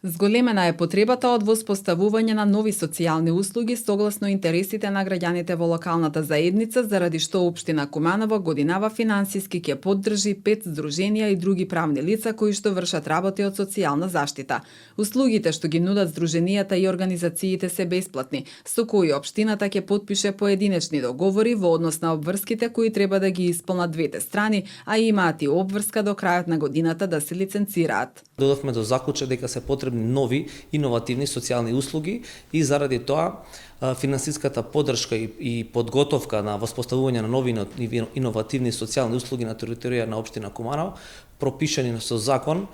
Зголемена е потребата од воспоставување на нови социјални услуги согласно интересите на граѓаните во локалната заедница, заради што општина Куманово годинава финансиски ќе поддржи 5 здруженија и други правни лица кои што вршат работи од социјална заштита. Услугите што ги нудат здруженијата и организациите се бесплатни, со кои општината ќе потпише поединечни договори во однос на обврските кои треба да ги исполнат двете страни, а имаат и обврска до крајот на годината да се лиценцираат. Додовме до заклучок дека се потребни нови иновативни социјални услуги и заради тоа финансиската поддршка и подготовка на воспоставување на нови иновативни социјални услуги на територија на општина Куманово, пропишани со закон,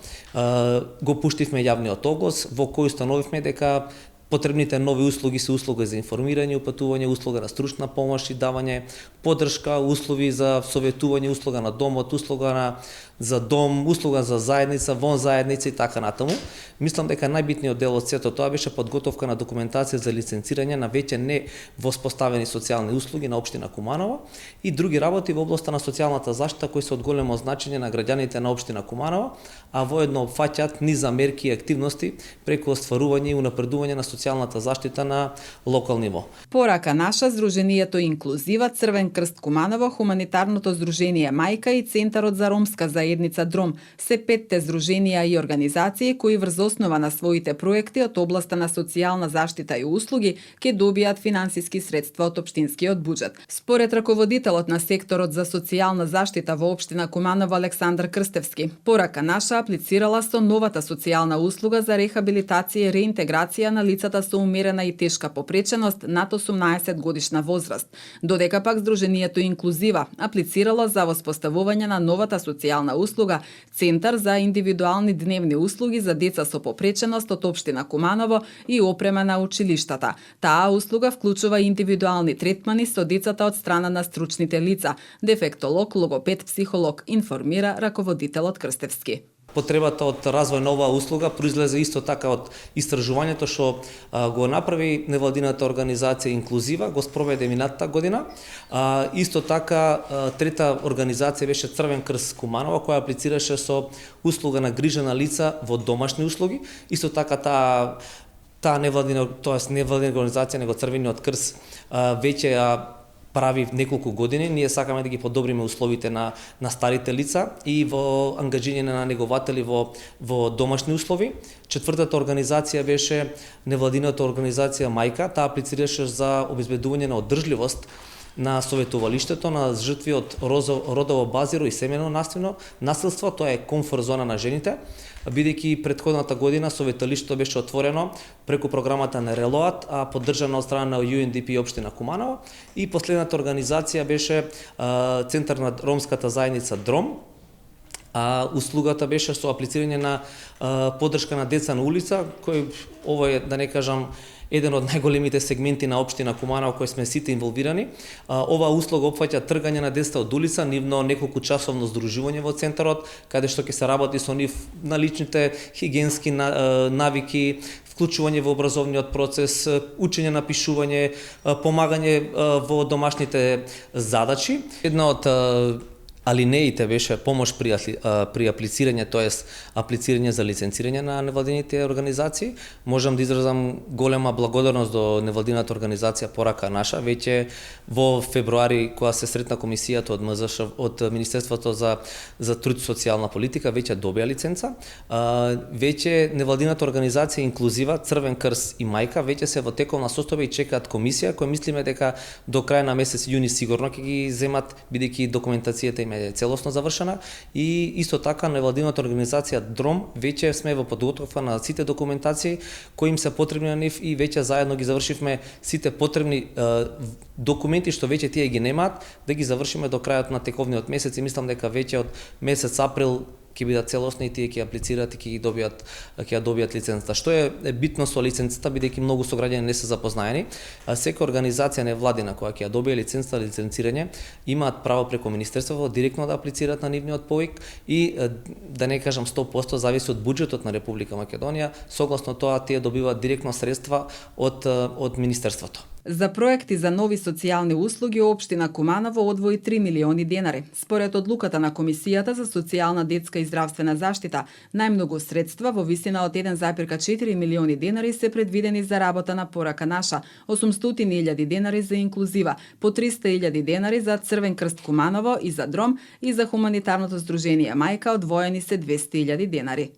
го пуштивме јавниот оглас во кој установивме дека потребните нови услуги се услуга за информирање, упатување, услуга на стручна помош и давање поддршка, услови за советување, услуга на домот, услуга за дом, услуга за заедница, вон заедница и така натаму. Мислам дека најбитниот дел од сето тоа беше подготовка на документација за лиценцирање на веќе не воспоставени социјални услуги на општина Куманово и други работи во областа на социјалната заштита кои се од големо значење на граѓаните на општина Куманово, а воедно опфаќаат низа мерки и активности преку остварување и унапредување на социјалната заштита на локал ниво. Порака наша, Здруженијето Инклузива, Црвен крст Куманово, Хуманитарното здружение Мајка и Центарот за ромска заедница Дром се 5 здруженија и организации кои врз основа на своите проекти од областа на социјална заштита и услуги ќе добијат финансиски средства од општинскиот буџет. Според раководителот на секторот за социјална заштита во општина Куманово Александар Крстевски, Порака наша аплицирала со новата социјална услуга за рехабилитација и реинтеграција на лицата со умерена и тешка попреченост над 18 годишна возраст, додека пак Здруженијето Инклузива аплицирало за воспоставување на новата социјална услуга Центар за индивидуални дневни услуги за деца со попреченост од општина Куманово и опрема на училиштата. Таа услуга вклучува индивидуални третмани со децата од страна на стручните лица, дефектолог, логопед, психолог, информира раководителот Крстевски. Потребата од развој на оваа услуга произлезе исто така од истражувањето што го направи невладината организација Инклузива, го спроведе минатата година. Исто така трета организација беше Црвен крст Куманово, која аплицираше со услуга на грижа на лица во домашни услуги. Исто така таа невладина организација, него Црвениот крст, веќе прави неколку години. Ние сакаме да ги подобриме условите на старите лица и во ангажирање на негователи во домашни услови. Четвртата организација беше невладината организација Мајка. Таа аплицираше за обезбедување на одржливост на советувалиштето на жртви од родово базиро и семено насилство. Тоа е комфорт зона на жените, бидејќи предходната година советувалиштето беше отворено преку програмата на Релоат, поддржана од страна на UNDP и општина Куманово, и последната организација беше Центар на ромската заедница Дром. Услугата беше со аплицирање на поддршка на деца на улица, кој ова е, да не кажам, еден од најголемите сегменти на општина Куманово кој сме сите инволвирани. Оваа услуга опфаќа тргање на деца од улица, нивно неколку часовно здружување во центарот, каде што ќе се работи со нив на личните хигиенски навики, вклучување во образовниот процес, учење на пишување, помагање во домашните задачи. Една од алинеите беше помош при аплицирање, тоест аплицирање за лиценцирање на невладините организации. Можам да изразам голема благодарност до невладината организација Порака наша. Веќе во февруари, кога се сретна комисијата од МЗШ, од Министерството за труд и социјална политика, веќе добија лиценца. Веќе невладината организација Инклузива, Црвен крст и Мајка веќе се во тековна состојба и чекаат комисија, која мислиме дека до крај на месец јуни сигурно ќе ги земат, бидејќи документацијата им е целосно завршена. И исто така невладината организација Дром веќе сме во подготовка на сите документации кои им се потребни на нив и веќе заедно ги завршивме сите потребни документи што веќе тие ги немаат, да ги завршиме до крајот на тековниот месец и мислам дека веќе од месец април ќе бидат целосни и тие ќе аплицираат и ќе добијат лиценцата. Што е битно со лиценцата, бидејќи многу сограѓани не се запознаени, секоја организација невладина која ќе ја добие лиценцата, лиценцирање, имаат право преку министерството директно да аплицираат на нивниот повик и да не кажам 100% зависи од буџетот на Република Македонија, согласно тоа тие добиваат директно средства од министерството. За проекти за нови социјални услуги општина Куманово одвои 3 милиони денари. Според одлуката на Комисијата за социјална, детска и здравствена заштита, најмногу средства во висина од 1,4 милиони денари се предвидени за работа на Порака наша, 800.000 денари за инклузива, по 300.000 денари за Црвен крст Куманово и за Дром, и за хуманитарното здружение Мајка одвоени се 200.000 денари.